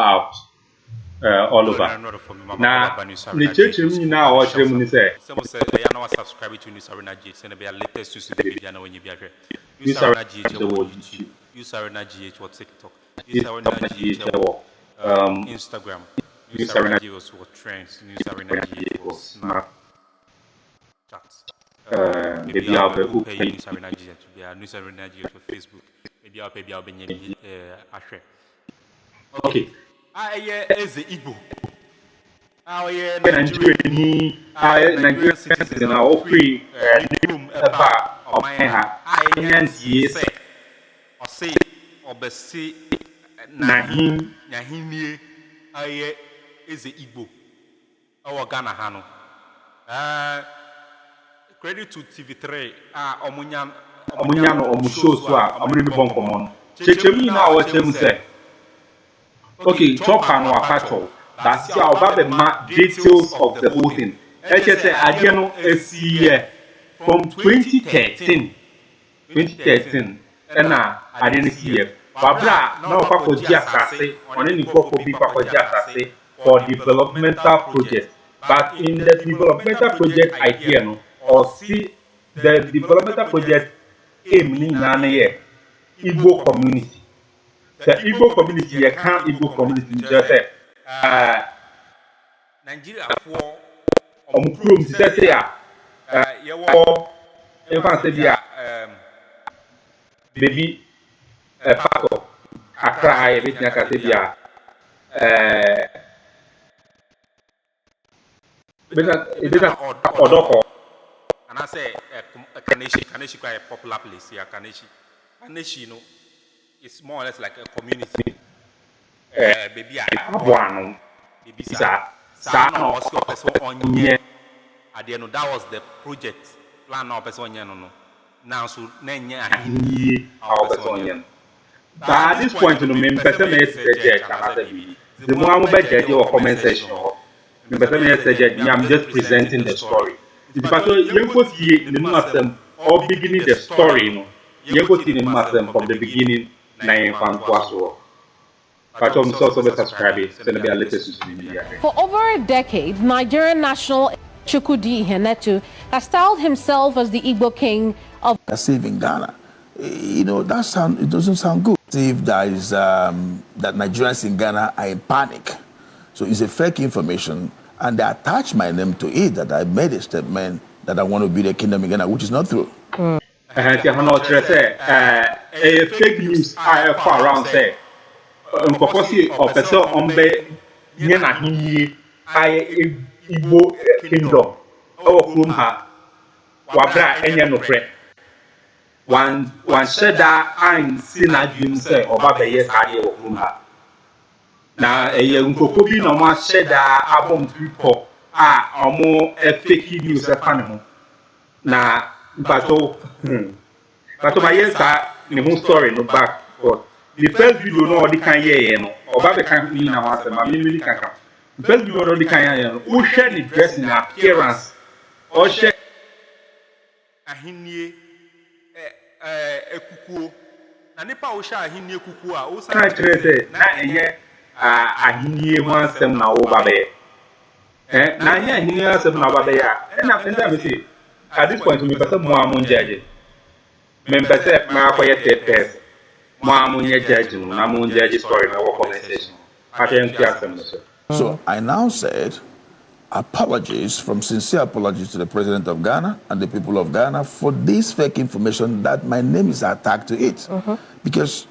out all over. Now, the church now or Germany say, some say I am not subscribed to News Arena GH, and be a latest to the media now when you be here. News News Arena Arena GH the or word YouTube, News Arena GH or TikTok, News News Arena Arena GH GH or Instagram, News News Arena Arena GH was trends, News Arena GH was Snap, Snapchat. Maybe maybe I'll I'll be be pay News Arena GH to be a News Arena GH for Facebook. Maybe I'll be Ashe. Okay. okay. I Eze Igbo. Our Nigerian, Nigerian citizen citizen, are all free free, room about or of my Penha. I Kenyans, yes, or say or besi Nahim, Nahini I is the Igbo our Ghana Hano. Credit to TV3 Omunyano, Omushoswa, Omribi Bonkomon. Chechemi now what you say. Okay, chop and wakacho. But see our baby ma details of the whole thing. HSA Adiano SCE from 2013. 2013. And I didn't see it. Babra, no Papa Giasase, on any Papa Papa Giasase for developmental project. But in the developmental project idea, no, or see the developmental project aim in Igbo community. The Igbo community, you can't Igbo community, just say, Nigeria for Omukrum, just say, in fact, baby, a part of Accra, everything I can say, it is a Odoko. and I say Kaneshi quite a popular place here, Kaneshi. Kaneshi, you know, it's more or less like a community. Baby, One, baby, Sana also person on here. At the end, that was the project plan now person no. Now so nenya our person. But at this point, you know, me person may say, the more I'm about or comment section, me person may say, I'm just presenting the story. Because you go see the Muslim or beginning the story, you know, you go see the Muslim from the beginning, na in Fanquaso. But I'm also subscribing, so be a latest media. For over a decade, Nigerian national Chukwudi Ihenetu has styled himself as the Igbo king of saving Ghana. You know, it doesn't sound good. If there is that Nigerians in Ghana are in panic. So it's a fake information, and they attach my name to it that I made a statement that I want to build a kingdom in Ghana, which is not true. Fake news are far around say. Nkokosi or person ombe nyena hinyi ai Igbo kingdom. Our krum ha wabra enye no pre. One sheda ein sina dream say oba be yes ade o krum ha. Na nkoko bi no ma sheda abom people omo fake news e fa ne ho. Na bato my yes ne ho story no back for the first video no odi kan ye no oba be kan ni na wa se ma me kan kan the first video no odi kan ye no who share the dressing appearance or share ahinie ekukuo na nipa wo sha ahinie ekukuo a wo kan trese na enye ahinie ho asem na wo ba be na enye ahinie asem na ba be ya na me say at this point me person mo amon judge me person ma akoye test So I now said apologies, from sincere apologies to the president of Ghana and the people of Ghana for this fake information that my name is attached to it. Because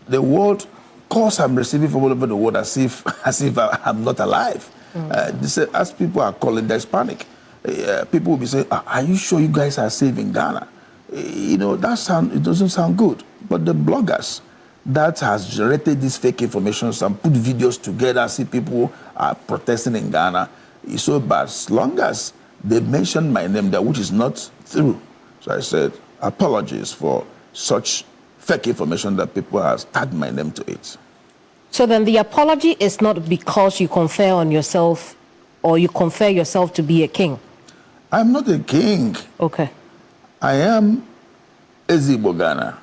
the world calls I'm receiving from all over the world as if I'm not alive. As people are calling, there's panic. People will be saying, are you sure you guys are safe in Ghana? You know, it doesn't sound good. But the bloggers that has generated this fake information and put videos together, see people are protesting in Ghana, is so bad. As long as they mention my name there, which is not true. So I said, apologies for such fake information that people have tagged my name to it. So then the apology is not because you confer on yourself or you confer yourself to be a king? I'm not a king. Okay. I am Eze Igbo Ghana,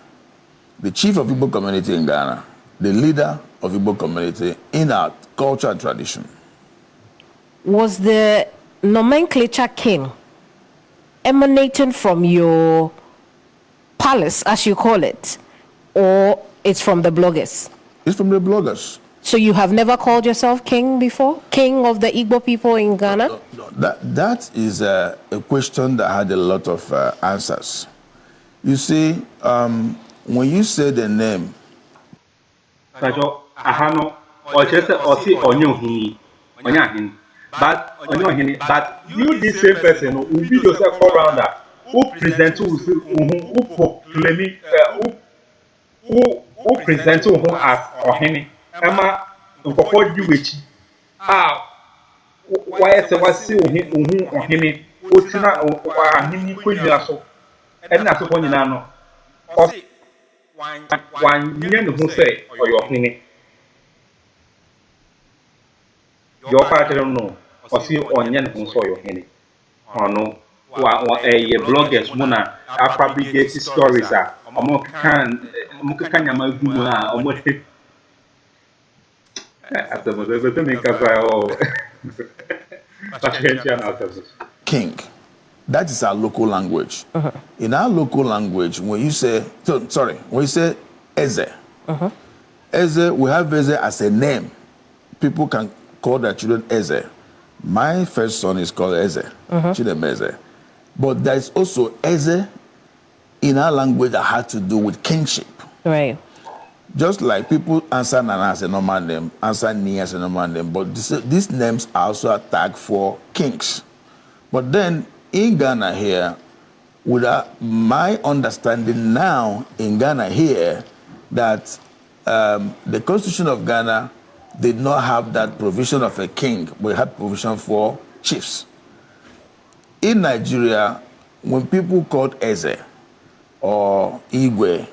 the chief of Igbo community in Ghana, the leader of Igbo community in our culture and tradition. Was the nomenclature king emanating from your palace, as you call it, or it's from the bloggers? It's from the bloggers. So you have never called yourself king before? King of the Igbo people in Ghana? No. That is a question that had a lot of answers. You see, when you say the name, but you this same person who be yourself all around that who present who proclaim who present who as ohene Emma nkoko di wechi why say wasi ohene otina ahini kwenya so na so ko nyina no wan nye ne ho say oyo ohene your part no or see on yen who saw your henny. Oh no, bloggers, Mona, are fabricated stories are Mokanya Maguna, or what after the make us king. That is our local language. In our local language, when you say, when you say Eze, Eze, we have Eze as a name. People can call their children Eze. My first son is called Eze, Chidemeze. But there is also Eze in our language that had to do with kingship. Right. Just like people answer Nana as a normal name, answer Ni as a normal name, but these names are also a tag for kings. But then in Ghana here, with my understanding now in Ghana here, that the Constitution of Ghana did not have that provision of a king. We had provision for chiefs. In Nigeria, when people called Eze or Igwe,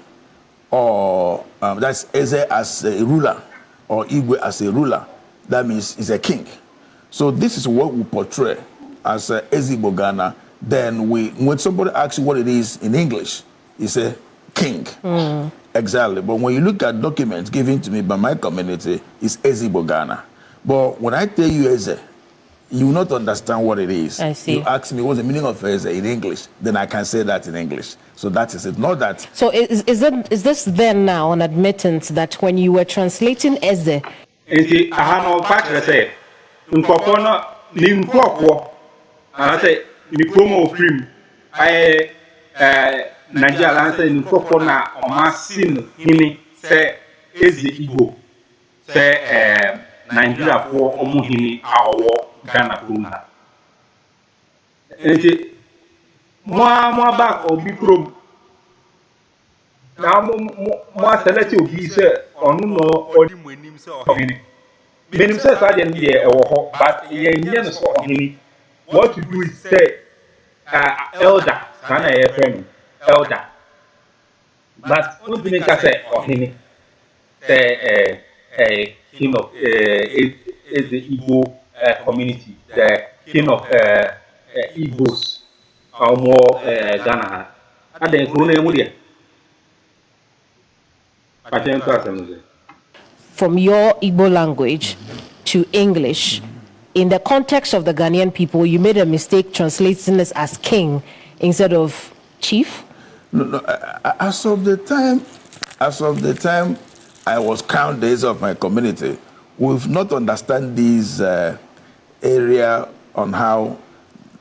or that's Eze as a ruler, or Igwe as a ruler, that means he's a king. So this is what we portray as Eze Igbo Ghana. Then when somebody asks you what it is in English, it's a king. Exactly. But when you look at documents given to me by my community, it's Eze Igbo Ghana. But when I tell you Eze, you will not understand what it is. I see. You ask me what's the meaning of Eze in English, then I can say that in English. So that is it. Not that. So is this then now an admittance that when you were translating Eze, I have say, I say, promo film, Nigeria answer in Kokona or Masin Hini say Eze Igbo say Nigeria for Omuhini our Ghana Puma. More back or be from now more selective he said or no or him. Many says I didn't hear or but Indian is for him. What to do is say elder, Sana FM. Elder, but what do you say or him? Say king of is the Igbo community, the king of Igbos, or more Ghana. And then from your Igbo language to English, in the context of the Ghanaian people, you made a mistake translating this as king instead of chief? No, as of the time I was crowned days of my community, we've not understand this area on how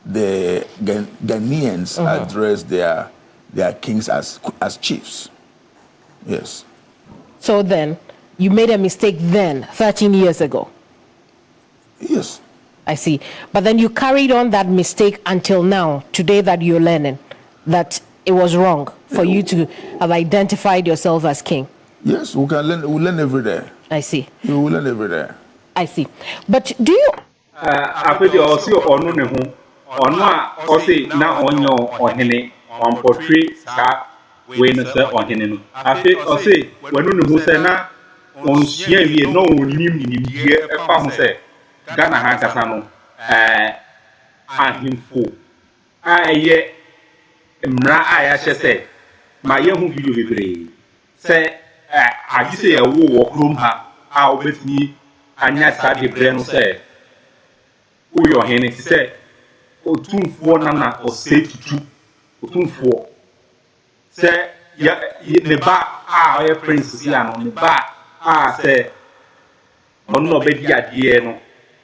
the Ghanaians address their kings as chiefs. Yes. So then, you made a mistake then, 13 years ago? Yes. I see. But then you carried on that mistake until now, today that you're learning, that it was wrong for you to have identified yourself as king. Yes, we learn every day. I see. We will learn every day. I see. But do you... After the also or no, or not, or say now on your or hene, on portray that when on hene. After or say, when you say now, on she no name here, a farm say, Ghana Hankasano, and him fool. I mra I say, my young video say, I say a war room her, a obetumi anya saa de brɛ no sɛ woyɛ ɔhene ti sɛ otumfoɔ na ɔsɛ tutu otumfoɔ sɛ ne ba a ɔyɛ prince si ano ne ba a sɛ ɔno na ɔbɛdi adeɛ no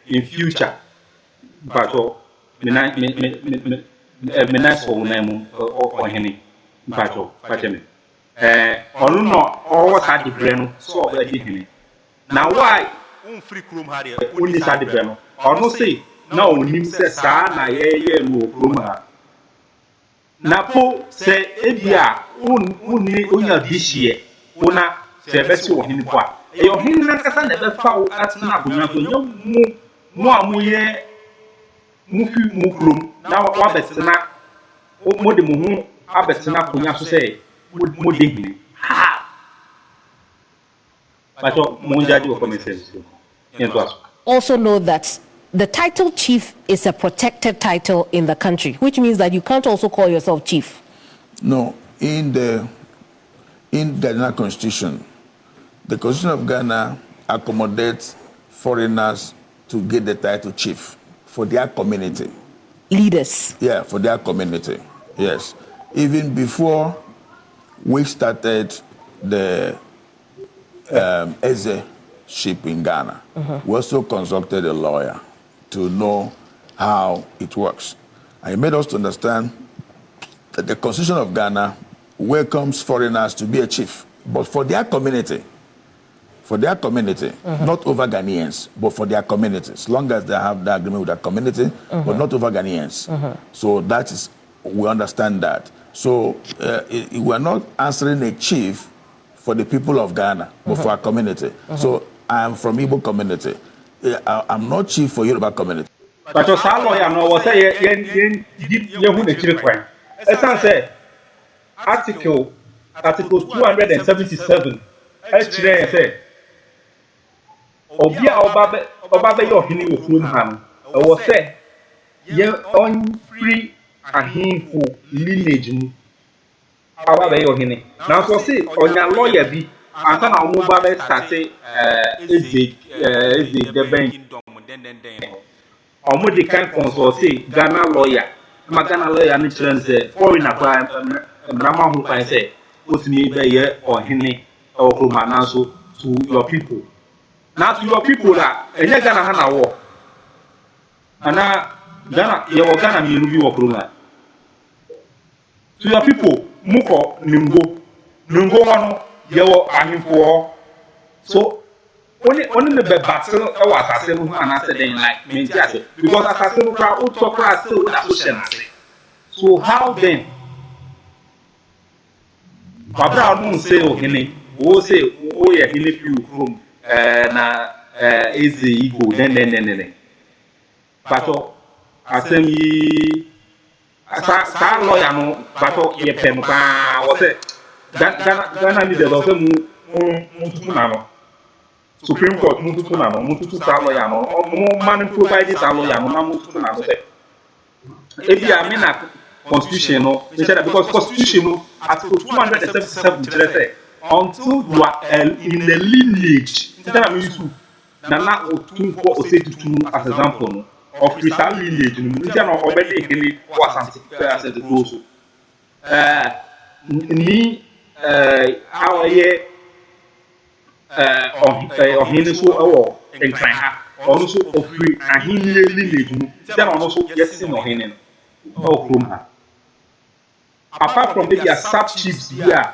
in future mpatɔ mena sɔ na mu ɔhene mpatɔ fakyɛ me ɔno na ɔwɔ saa de brɛ no sɛ ɔbɛdi hene na why free kurom ha de wonni saa de brɛ no ɔno se na ɔnim sɛ saa na yɛyɛ no wɔ kurom ha na po sɛ ebi a wonni onya bi hyeɛ wona sɛ ɛbɛsi ɔhene po a ɛyɛ ɔhene nankasa na ɛbɛfa wo atena akonnwa so nyɛ mo a moyɛ mufi mu kurom na wabɛtena mode mo ho abɛtena akonnwa so sɛ mode hene ha but mo njaji wɔ comment section yɛnto aso. Also know that the title chief is a protected title in the country, which means that you can't also call yourself chief. No, in the Ghana Constitution, the Constitution of Ghana accommodates foreigners to get the title chief for their community. Leaders. Yeah, for their community. Yes. Even before we started the Eze ship in Ghana, we also consulted a lawyer to know how it works. And he made us to understand that the Constitution of Ghana welcomes foreigners to be a chief, but for their community. For their community, not over Ghanaians, but for their community, as long as they have the agreement with their community, but not over Ghanaians. So that is, we understand that. So we're not answering a chief for the people of Ghana, but for our community. So I am from Igbo community. I'm not chief for Yoruba community. But your lawyer no was say who the chiri kwan. Esan say article 277 actually say obi a oba be your hini wo fun ha no e wo say ye on free ahimfo lineage mu aba be your hini na so say onya lawyer bi anta na omo ba be start Eze Igbo omo de kan consult Ghana lawyer ma Ghana lawyer ni children say foreigner kwa mrama hu kwa say otimi be ye ohene o kroma na so to your people. Now to your people that enye Ghana ha na wo ana Ghana ye wo Ghana mi bi wo kroma to your people muko ningo wano ye wo ahimfo so only me be battle e wa asase no ana say den like me ti ase because asase no kra o to kra still that social so how then babra no say o hene o say o ye hene fi ukrom na Eze Igbo ne bato asem yi sa lawyer no bato ye pem pa wo say Ghana leaders o say mu tutu na no Supreme Court mu tutu na no mu tutu sa lawyer no mu man provide sa lawyer no na mu tutu na no say ebi a me na constitution no because constitution no article 277 say until you are in the lineage that means na otunfo osetutu as example no of Christian lineage no ntia no obede hene was as the close ni awaye ohene so ewo enkran ha ono so ofri ahene lineage no ntia no so yes no ohene no okrom ha apart from the sub chiefs here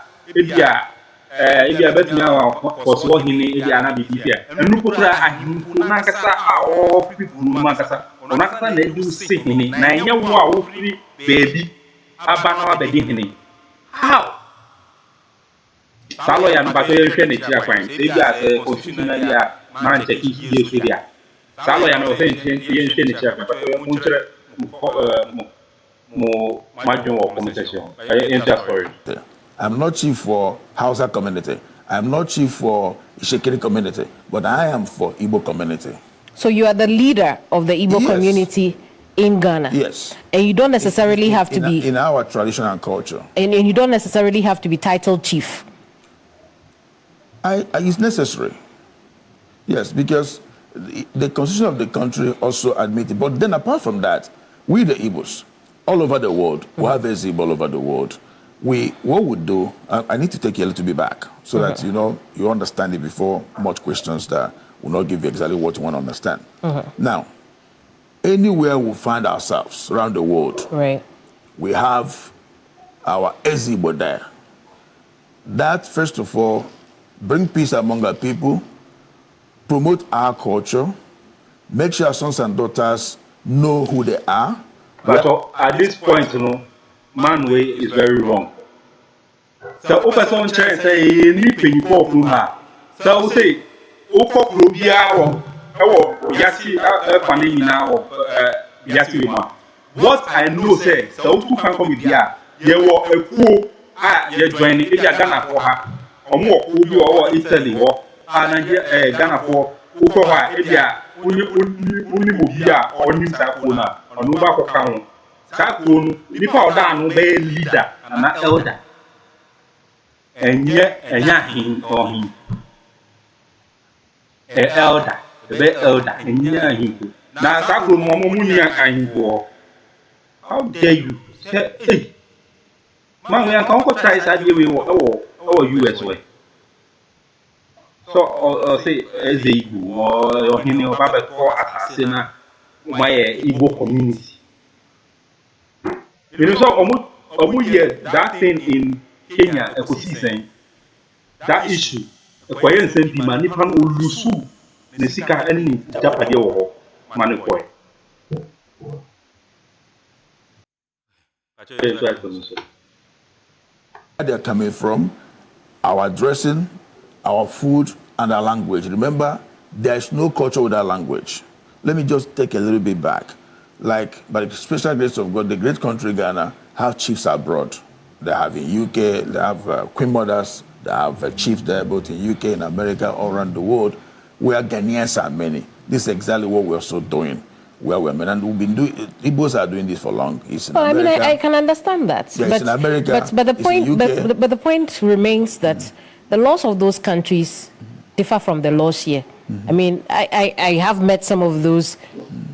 ebi abetumi awa koso hini ebi ana bibia enuko tra ahimfo na kasa a o people ma kasa ona kasa na edu se hini na enye wo a wo firi baby aba na abedi hini how salo ya mbato ye hwe ne tia kwan ebi a constitutionally a man check ye suria salo ya no fe ye hwe ne tia kwan mo ntre mo majo wo communication story. I'm not chief for Hausa community. I'm not chief for Ishekiri community, but I am for Igbo community. So you are the leader of the Igbo community in Ghana? Yes. And you don't necessarily have to be... In our tradition and culture. And you don't necessarily have to be titled chief? It's necessary. Yes, because the constitution of the country also admitted. But then apart from that, we the Igbos, all over the world, we have Eze Igbo all over the world. What we do, I need to take you a little bit back so that, you understand it before much questions that will not give you exactly what you want to understand. Now, anywhere we find ourselves around the world, Right. we have our Eze Igbo there. That, first of all, bring peace among our people, promote our culture, make sure our sons and daughters know who they are. But at this point, man way is very wrong. So, o person chance say ni penifo from her. So say, o ko bia o yasi kwani nyina o yasi ma. What I know say, so two can come bia, ye wo ekuo ye join e bia Ghana for ha. Omo obi o Italy wo. Nigeria Ghana for ukọ ha e bia uni mo bia onim sa ko na onu ba ko ka ho. Sa ko no nipa oda no be leader na elder. Enya hin tohin elder the elder enya hin na sakro mo muni ahin ko. How dare you say hey man we kan ko try sa die we o US we so say Eze Igbo o hin o ba be ko asase na my Igbo community so omu here that thing in Kenya ecosystem that issue ekwaye nsem bi ma nipa no olusu ne sika eni japade wo ho ma ne koy Where they're coming from, our dressing, our food, and our language. Remember, there's no culture without language. Let me just take a little bit back. Like, by the special grace of God, the great country Ghana have chiefs abroad. They have in UK, they have queen mothers, they have chiefs there, both in UK and America, all around the world, where Ghanaians are many. This is exactly what we're also doing. Where we're and we've been doing Igbos are doing this for long. It's in America. I mean, I can understand that. Yeah, it's in America. But the point, UK. but the point remains that the laws of those countries differ from the laws here. I mean, I have met some of those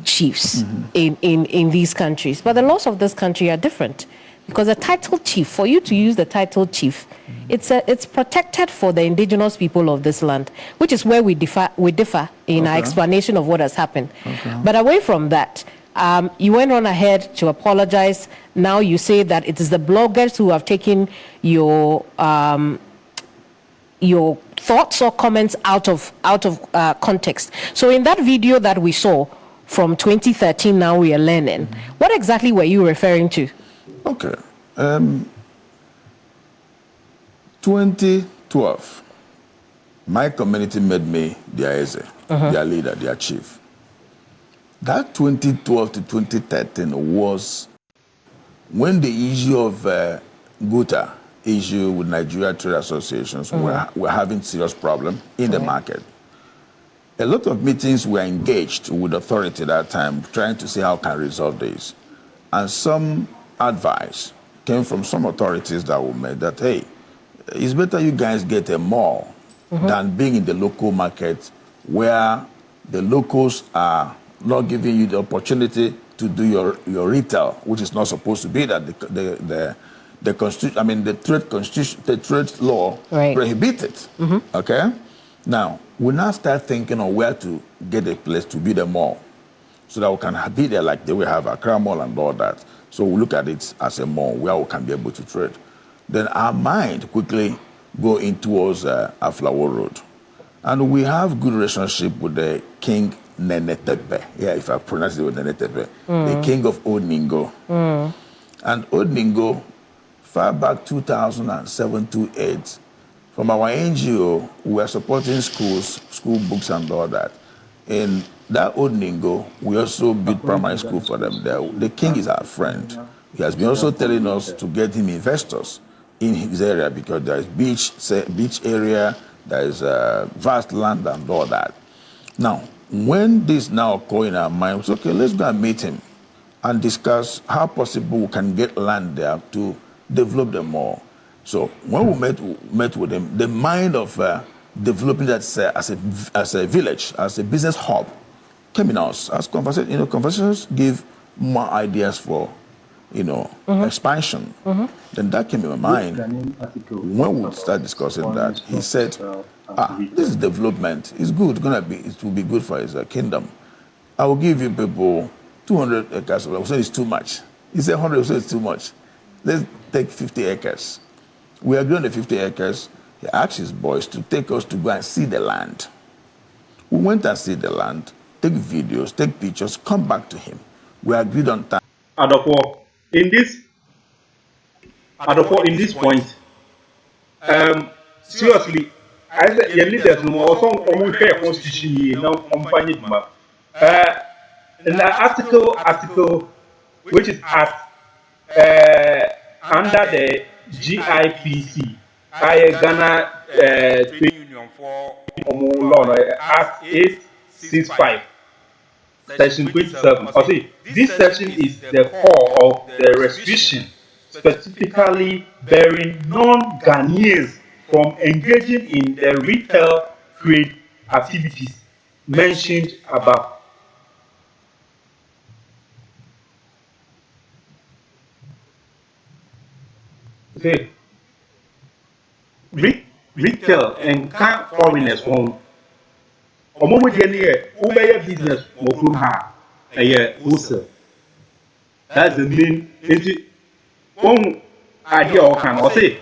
chiefs in these countries, but the laws of this country are different because the title chief, for you to use the title chief, it's protected for the indigenous people of this land, which is where we differ in our explanation of what has happened. But away from that, you went on ahead to apologize. Now you say that it is the bloggers who have taken your thoughts or comments out of context. So in that video that we saw from 2013, now we are learning, what exactly were you referring to? Okay. 2012, my community made me their Eze, their leader, their chief. That 2012 to 2013 was when the issue of Guta issue with Nigeria Trade Associations were having serious problem in the market. A lot of meetings were engaged with authority at that time, trying to see how can resolve this. And some advice came from some authorities that were made that, hey, it's better you guys get a mall than being in the local market where the locals are not giving you the opportunity to do your retail, which is not supposed to be that the constitution, I mean the trade law prohibits it. Okay? Now, we now start thinking on where to get a place to build a mall so that we can be there like they will have Accra Mall and all that. So we look at it as a mall where we can be able to trade. Then our mind quickly go in towards Aflawo Road. And we have good relationship with the King Nenetepe. Yeah, if I pronounce it with Nenetepe. The King of Old Ningo. And Old Ningo, far back 2007 to 2008, from our NGO, we were supporting schools, school books and all that. In that Old Ningo, we also built primary school for them there. The king is our friend. He has been also telling us to get him investors in his area because there is beach area, there is vast land and all that. Now, when this now occurred in our mind, we said, okay, let's go and meet him and discuss how possible we can get land there to develop them more. So when we met with him, the mind of developing that as a village, as a business hub. Terminals, as conversations give more ideas for, expansion. Then that came in my mind. When we start discussing that, he said, this is development. It's good. It will be good for his kingdom. I will give you people 200 acres. I will say it's too much. He said 100, I will say it's too much. Let's take 50 acres. We agreed on the 50 acres. He asked his boys to take us to go and see the land. We went and see the land, take videos, take pictures, come back to him. We agreed on time. In this point, seriously, I said your leaders no more some share constitution now company in the article which is at under the GIPC, Ghana Trade Union for Law Act 865. Section 27. See, this section is the core of the restriction, specifically barring non-Ghanaians from engaging in the retail trade activities mentioned above. See, retail and car foreigners home. Omomo die ne ubeye business mo from her wholesale. That's the main idea or can or say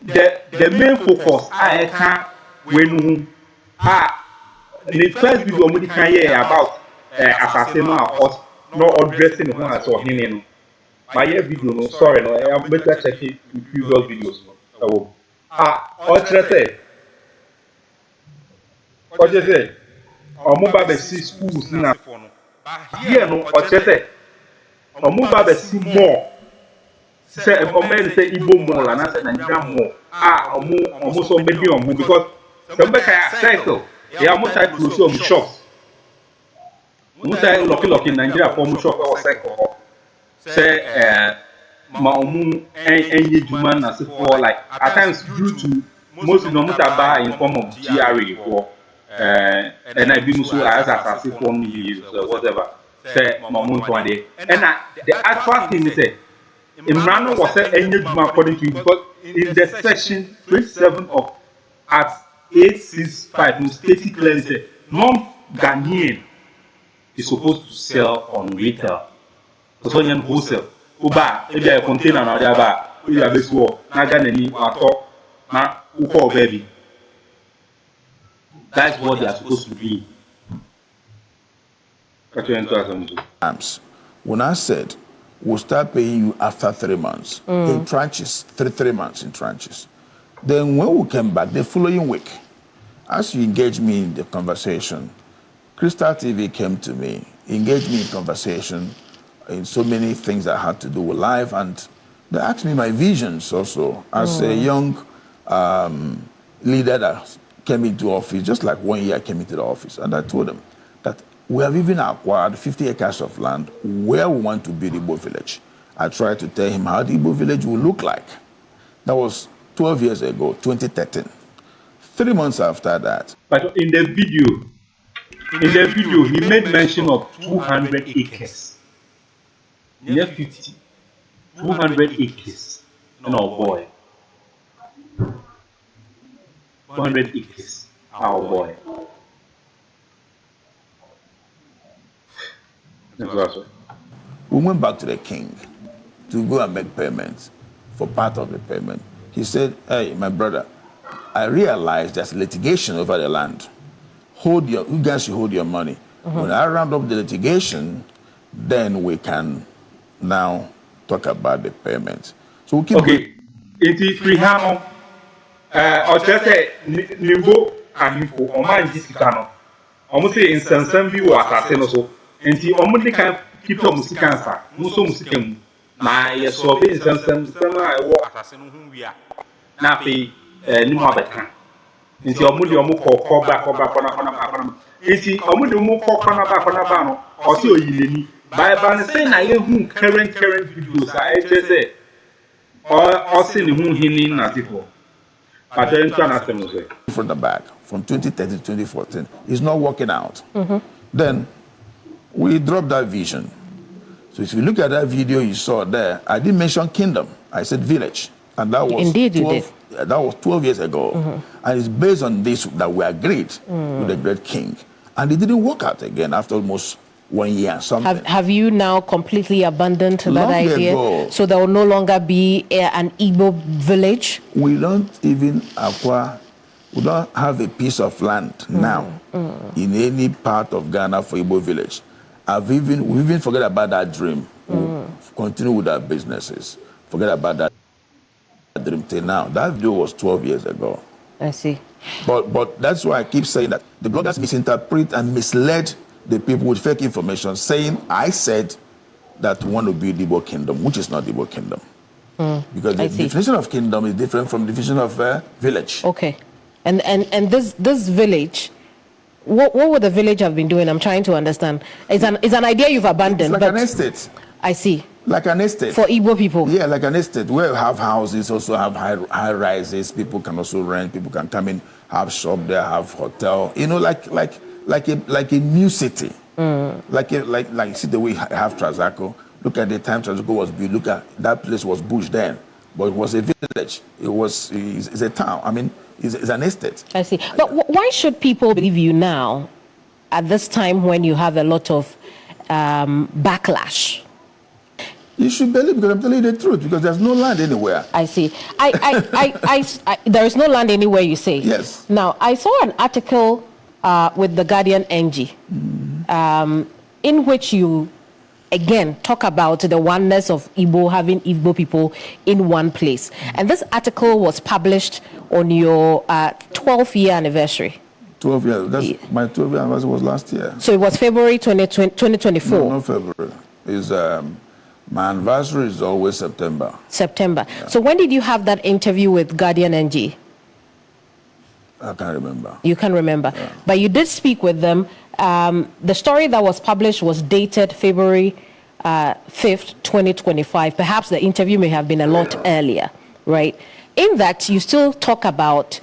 the main focus I can when the first video we can hear about assassin or not addressing who I saw him. My video no sorry no I am better checking the previous videos. So what you say omo ba see schools na here no or say omo ba see more say comment say Igbo more la na say Nigeria more omo so be omo because some be ka cycle ya mo try to see omo shops mo try lucky Nigeria for omo shop or cycle say ma omo enye juma na say for like at times due to most of them buy in form of GRA for and I be so as assassin for me whatever say ma omo to ade and the actual thing is say Imran was said any according to you because in the section 27 of Act 865 it stated clearly say non-Ghanaian is supposed to sell on retail. So you wholesale. Uba, if you container na dia ba, you have this war. Na Ghana ni ato na uko baby. That's what they are supposed to be. When I said we'll start paying you after 3 months in tranches, three months in tranches. Then when we came back the following week, as you engaged me in the conversation, Crystal TV came to me, engaged me in conversation in so many things that had to do with life, and they asked me my visions also as a young leader that came into office, just like 1 year I came into the office, and I told them that we have even acquired 50 acres of land where we want to build Igbo village. I tried to tell him how the Igbo village will look like. That was 12 years ago, 2013. 3 months after that. But in the video, he made mention of 200 acres. Near 50. 200 acres. No boy. 200 acres. Oh boy. We went back to the king to go and make payments for part of the payment. He said, hey, my brother, I realize there's litigation over the land. You guys should hold your money. When I round up the litigation, then we can now talk about the payment. So we'll keep okay. It is free hammer. Or just say, Nimbo and Info, or my discount. Almost say in some view or assassin also. And the only can keep your music answer. Muso music. My so be in some I walk assassin whom we are. Nappy, no more better. Nti omudi omu koba kona nti omudi omu kokona ba kona ba no o se oyileni ba ne say na ye hu current videos a e say o se ne hu hini na tifo But then trying to say, from the back from 2013 to 2014 is not working out. Then we dropped that vision. So if you look at that video you saw there, I didn't mention kingdom. I said village. And that was Indeed you did. That was 12 years ago. And it's based on this that we agreed with the great king. And it didn't work out again after almost 1 year and something. Have you now completely abandoned that Long idea? ago. So there will no longer be an Igbo village? We don't even acquire, we don't have a piece of land now in any part of Ghana for Igbo village. We've even forget about that dream. We'll continue with our businesses. Forget about that dream till now. That video was 12 years ago. I see. But that's why I keep saying that the bloggers misinterpret and misled the people with fake information, saying I said that we want to build the Igbo kingdom, which is not the Igbo kingdom. Because the definition of kingdom is different from the definition of village. Okay. And this village, what would the village have been doing? I'm trying to understand. It's an idea you've abandoned. It's like an estate. I see. Like an estate. For Igbo people? Yeah, like an estate where you have houses, also have high rises. People can also rent. People can come in, have shop there, have hotel. You know, like a new city. Like see the way you have Trazaco. Look at the time Trazaco was built. Look at that place was bush then, but it was a village. It's a town. I mean, it's an estate. I see. But why should people believe you now, at this time when you have a lot of backlash? You should believe because I'm telling you the truth because there's no land anywhere. I see. There is no land anywhere, you say? Yes. Now, I saw an article with the Guardian NG in which you, again, talk about the oneness of Igbo, having Igbo people in one place. And this article was published on your 12th year anniversary. 12 years. My 12th year anniversary was last year. So it was February 2024? No, not February. It's, my anniversary is always September. September. Yeah. So when did you have that interview with Guardian NG? I can't remember. You can remember. Yeah. But you did speak with them. The story that was published was dated February 5th, 2025. Perhaps the interview may have been a lot earlier, right? In that, you still talk about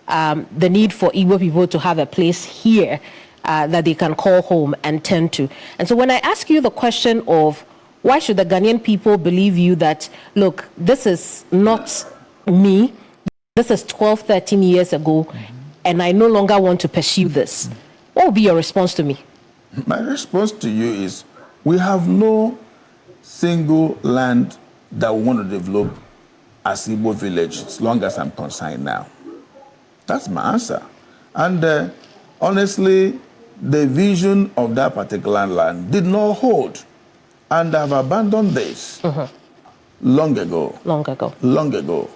the need for Igbo people to have a place here that they can call home and turn to. And so when I ask you the question of why should the Ghanaian people believe you that, look, this is not me, this is 12, 13 years ago, and I no longer want to pursue this? What would be your response to me? My response to you is, we have no single land that we want to develop as Igbo village, as long as I'm concerned now. That's my answer. And honestly, the vision of that particular land did not hold. And I've abandoned this long ago. Long ago. Long ago.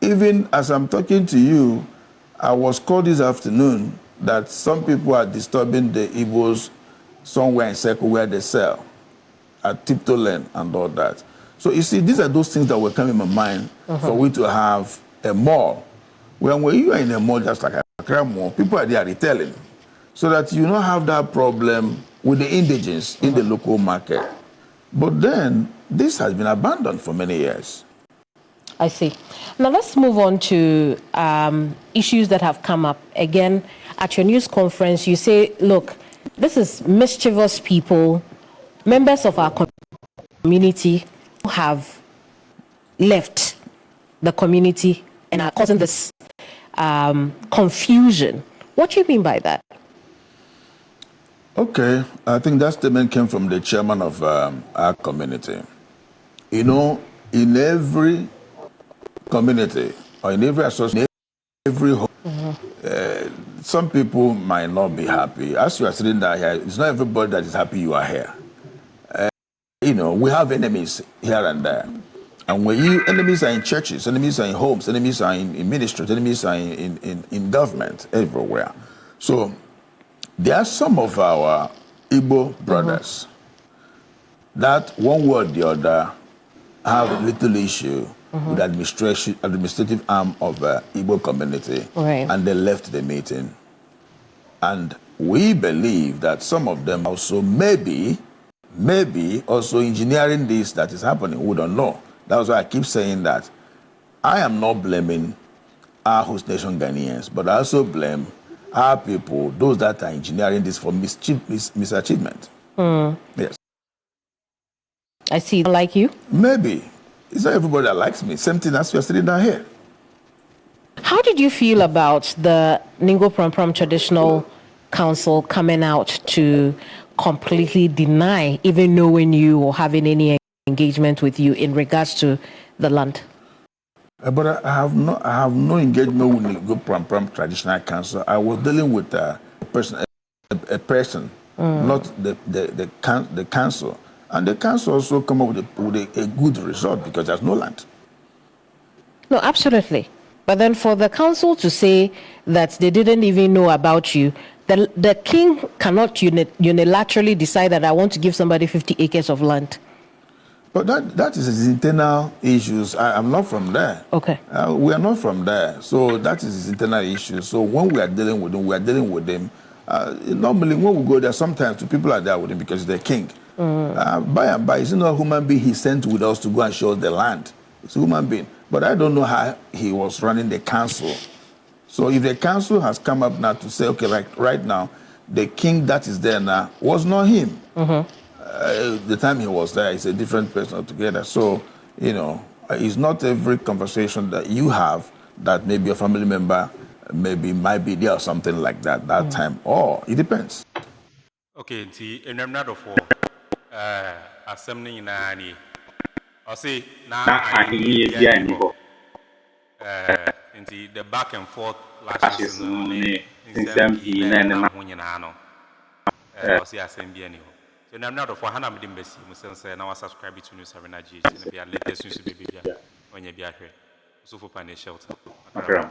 Even as I'm talking to you, I was called this afternoon that some people are disturbing the Igbos somewhere in Circle where they sell, at Tiptoe Lane and all that. So you see, these are those things that will come in my mind for we to have a mall. When you are in a mall just like a mall, people are there retailing, so that you don't have that problem with the indigents in the local market. But then, this has been abandoned for many years. I see. Now let's move on to issues that have come up. Again, at your news conference, you say, look, this is mischievous people, members of our community who have left the community and are causing this confusion. What do you mean by that? Okay, I think that statement came from the chairman of our community. You know, in every community or in every association, every home, some people might not be happy. As you are sitting down here, it's not everybody that is happy you are here. You know, we have enemies here and there. And when enemies are in churches, enemies are in homes, enemies are in ministries, enemies are in government, everywhere. So there are some of our Igbo brothers that one way or the other have a little issue with administrative arm of the Igbo community, and they left the meeting. And we believe that some of them also maybe also engineering this that is happening. We don't know. That's why I keep saying that I am not blaming our host nation Ghanaians, but I also blame our people, those that are engineering this for misachievement. Yes. I see. Like you? Maybe. It's not everybody that likes me. Same thing as you're sitting down here. How did you feel about the Ningo Prom Prom Traditional Council coming out to completely deny even knowing you or having any engagement with you in regards to the land? But I have no engagement with the Ningo Prom Prom Traditional Council. I was dealing with a person, not the council. And the council also come up with a good result because there's no land. No, absolutely. But then for the council to say that they didn't even know about you, the king cannot unilaterally decide that I want to give somebody 50 acres of land. But that is his internal issues. I'm not from there. Okay. We are not from there. So that is his internal issue. So when we are dealing with him, we are dealing with him. Normally when we go there, sometimes two people are there with him because they're king. By and by, he's not a human being he sent with us to go and show us the land. It's a human being. But I don't know how he was running the council. So if the council has come up now to say, okay, like right now, the king that is there now was not him. The time he was there, it's a different person altogether. So, it's not every conversation that you have that maybe a family member might be there or something like that time. Or it depends. Okay, and I'm not for assembling in any. I say now I Ahini is there anymore. Into the back and forth Lashes lashes since them he and I see assembly anyhow. So I'm not for Hannah Medimbesi, Musen now subscribe to News Arena G and be a latest news baby when you be here. So for Pane Shelter. okay.